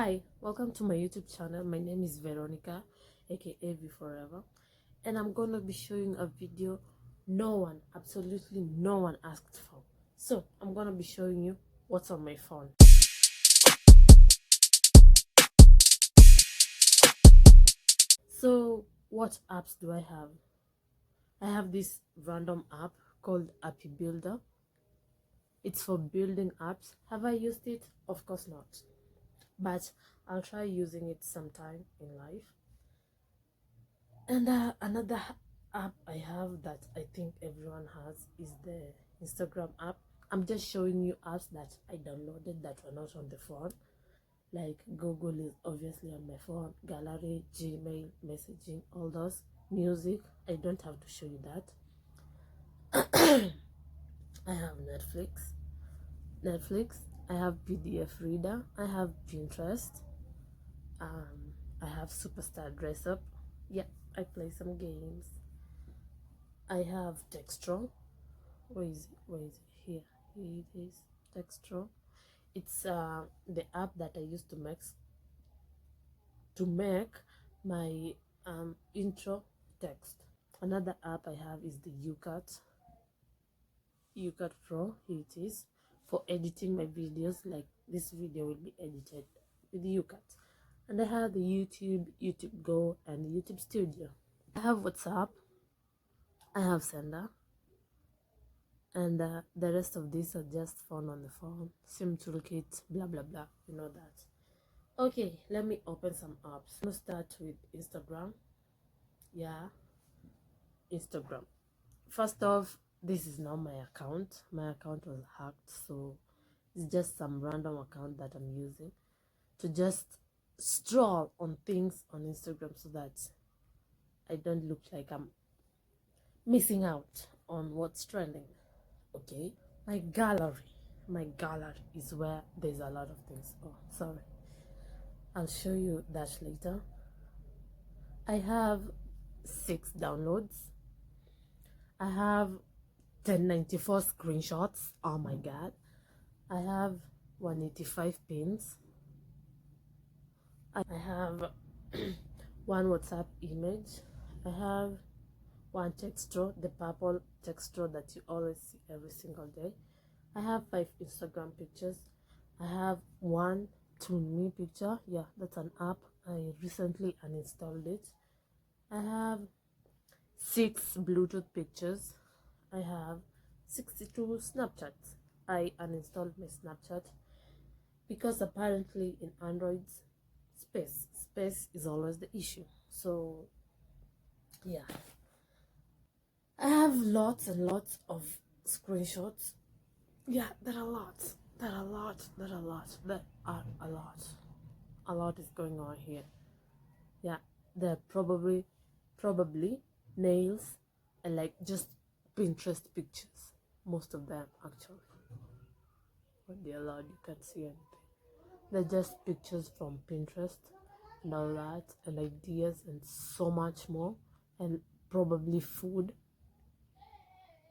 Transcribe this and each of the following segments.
Hi, welcome to my YouTube channel. My name is Veronica, aka V Forever, and I'm gonna be showing a video absolutely no one asked for. So I'm gonna be showing you what's on my phone. So what apps do I have? I have this random app called Appy Builder. It's for building apps. Have I used it? Of course not, but I'll try using it sometime in life. And another app I have that I think everyone has is the Instagram app. I'm just showing you apps that I downloaded that were not on the phone. Like Google is obviously on my phone, gallery, Gmail, messaging, all those. Music, I don't have to show you that. I have Netflix, I have PDF reader, I have Pinterest, I have Superstar Dress Up. Yeah, I play some games. I have Textro. Where is it? Here it is. Textro. It's the app that I used to make my intro text. Another app I have is the ucut Pro. Here it is, for editing my videos. Like this video will be edited with ucut. And I have the YouTube Go, and YouTube Studio. I have WhatsApp, I have Sender, and the rest of these are just fun on the phone. Sim toolkit, blah blah blah, you know that. Okay, let me open some apps. I'm gonna start with Instagram. Yeah, Instagram. First off, this is now my account. My account was hacked, so it's just some random account that I'm using to just stroll on things on Instagram so that I don't look like I'm missing out on what's trending. Okay, my gallery is where there's a lot of things. Oh, sorry, I'll show you that later. I have 6 downloads. I have 1094 screenshots. Oh my god. I have 185 pins. I have one WhatsApp image. I have one texture, the purple texture that you always see every single day. I have 5 Instagram pictures. I have one Tune Me picture. Yeah, that's an app. I recently uninstalled it. I have 6 Bluetooth pictures. I have 62 Snapchats. I uninstalled my Snapchat because apparently in Androids, space is always the issue. So yeah, I have lots and lots of screenshots. Yeah, there are lots. A lot is going on here. Yeah, they're probably nails and like just Pinterest pictures. Most of them actually. But they're loud, you can't see anything. They're just pictures from Pinterest and all that, and ideas and so much more, and probably food.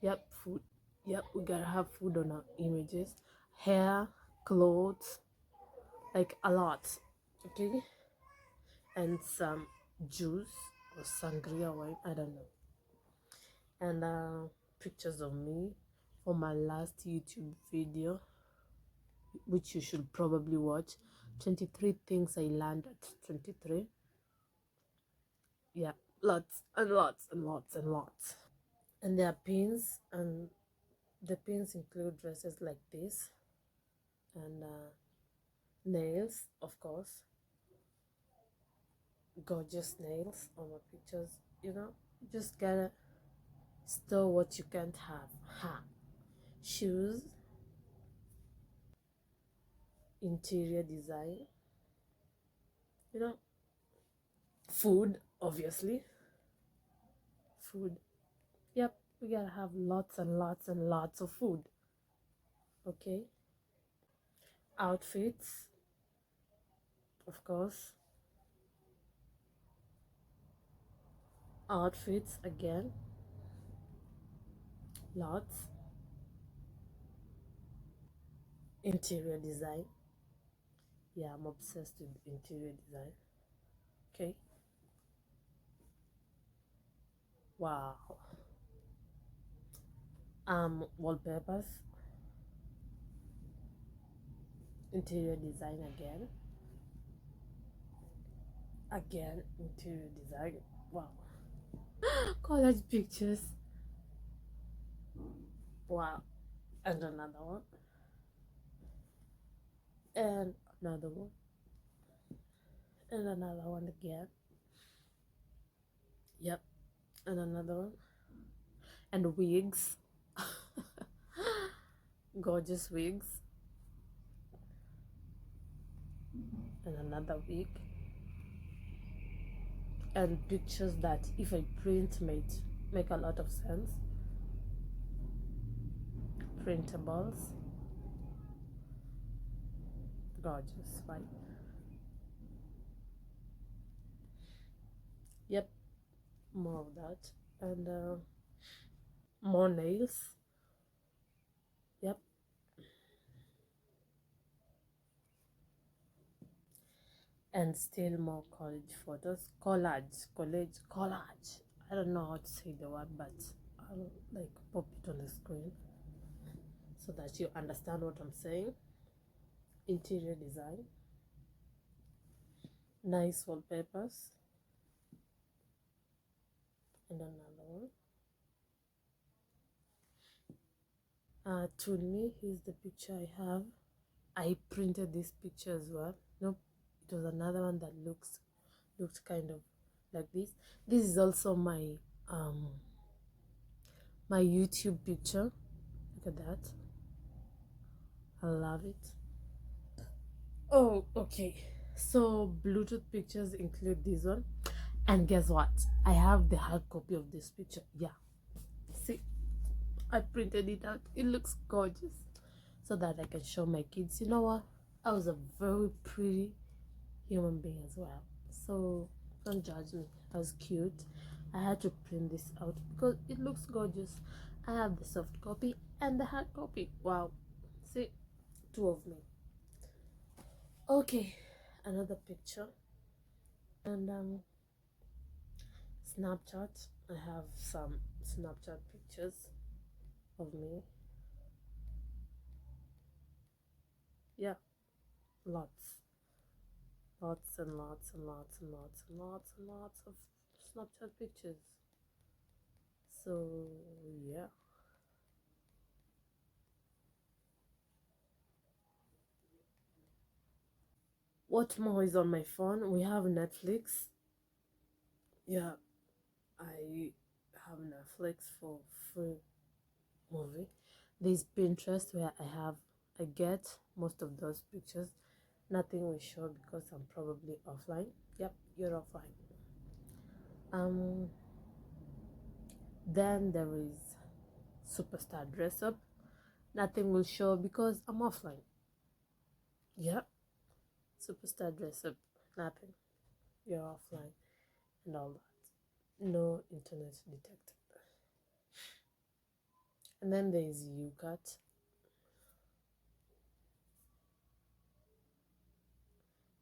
Yep, food. Yep, we gotta have food on our images. Hair, clothes, like a lot. Okay, and some juice or sangria wine, I don't know. And pictures of me for my last YouTube video, which you should probably watch. 23 things I learned at 23. Yeah, lots and lots and lots and lots. And there are pins, and the pins include dresses like this, and nails, of course, gorgeous nails on my pictures. You know, you just gotta store what you can't have. Shoes, interior design, you know, food, obviously, food. Yep, we gotta have lots and lots and lots of food. Okay, outfits, of course, outfits again, lots. Interior design, Yeah, I'm obsessed with interior design. Okay. Wow. Wallpapers, interior design again. Again, interior design. Wow. College pictures. Wow. And another one. And another one. And another one again. Yep. And another one. And wigs. Gorgeous wigs. And another wig. And pictures that if I print might make a lot of sense. Printables. Gorgeous, right? Yep, more of that. And more nails. Yep. And still more college photos. Collage. I don't know how to say the word, but I'll like pop it on the screen so that you understand what I'm saying. Interior design. Nice wallpapers. And another one. To me, here's the picture I have. I printed this picture as well. Nope, it was another one that looked kind of like this. This is also um my YouTube picture. Look at that. I love it. Oh, okay. So Bluetooth pictures include this one. And guess what? I have the hard copy of this picture. Yeah. See, I printed it out. It looks gorgeous. So that I can show my kids, you know what? I was a very pretty human being as well. So don't judge me. I was cute. I had to print this out because it looks gorgeous. I have the soft copy and the hard copy. Wow. See, two of me. Okay, another picture. And Snapchat. I have some Snapchat pictures of me. Yeah, lots. Lots and lots and lots and lots and lots and lots of Snapchat pictures. So yeah. What more is on my phone? We have Netflix. Yeah, I have Netflix for free movie. There's Pinterest where I get most of those pictures. Nothing will show because I'm probably offline. Yep, you're offline. Um, then there is Superstar Dress Up. Nothing will show because I'm offline. Yep, Superstar Dress Up. Nothing. You're offline and all that. No internet detected. And then there is UCAT,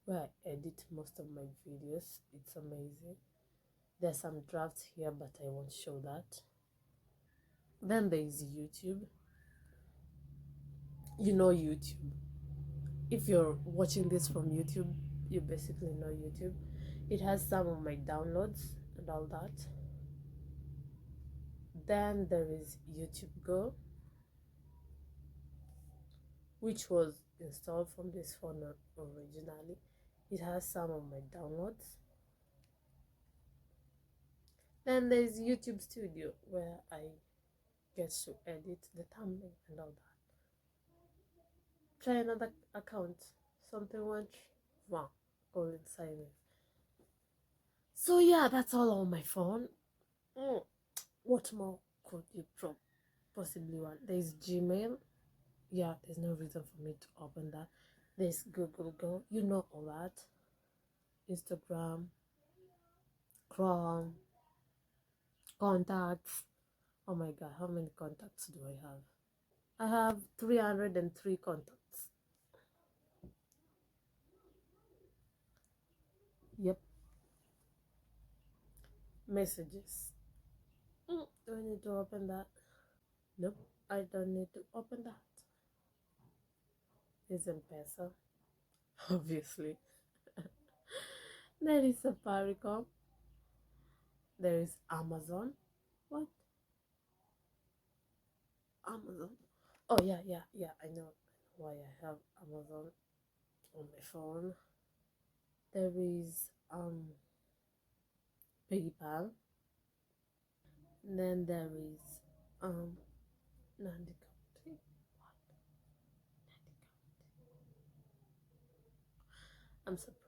where I edit most of my videos. It's amazing. There's some drafts here, but I won't show that. Then there is YouTube. You know YouTube. If you're watching this from YouTube, you basically know YouTube. It has some of my downloads and all that. Then there is YouTube Go, which was installed from this phone originally. It has some of my downloads. Then there's YouTube Studio, where I get to edit the thumbnail and all that. Try another account. Something went wrong. Go inside it. So yeah, that's all on my phone. What more could you possibly want? There's Gmail. Yeah, there's no reason for me to open that. There's Google Go. You know all that. Instagram, Chrome, contacts. Oh my god, how many contacts do I have? I have 303 contacts. Yep. Messages. Do I need to open that? Nope, I don't need to open that. Is M-Pesa, obviously. There is Safaricom. There is Amazon. What? Amazon. Oh yeah. I know why I have Amazon on my phone. There is PayPal. And then there is Nandi County. What? I'm surprised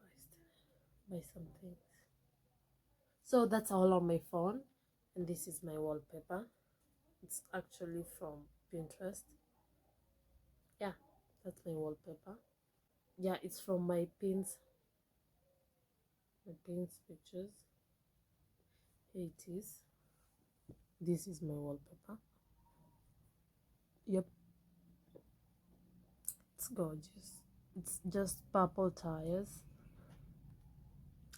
by some things. So that's all on my phone, and this is my wallpaper. It's actually from Pinterest. Yeah, that's my wallpaper. Yeah, it's from my pins pictures. Here it is. This is my wallpaper. Yep, it's gorgeous. It's just purple tires.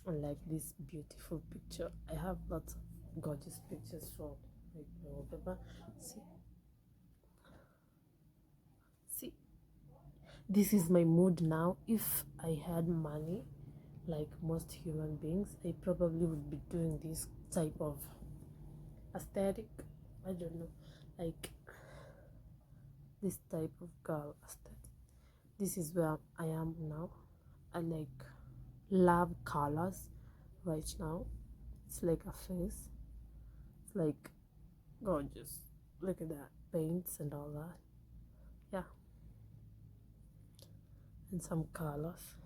I like this beautiful picture. I have lots of gorgeous pictures from my wallpaper. See, this is my mood now. If I had money, like most human beings, I probably would be doing this type of aesthetic. I don't know, like this type of girl aesthetic. This is where I am now. I like love colors right now. It's like a face. It's like gorgeous. Look at that, paints and all that. Yeah, and some colors.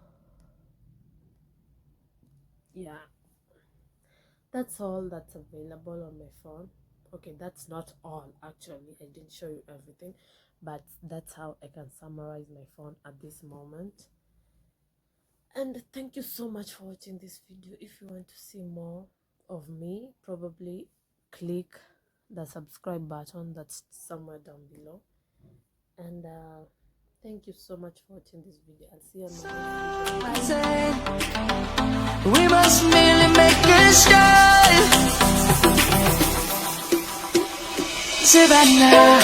Yeah, that's all that's available on my phone. Okay, that's not all actually. I didn't show you everything, but that's how I can summarize my phone at this moment. And thank you so much for watching this video. If you want to see more of me, probably click the subscribe button that's somewhere down below. And thank you so much for watching this video. I'll see you on the next video. We must merely make a start. Savannah.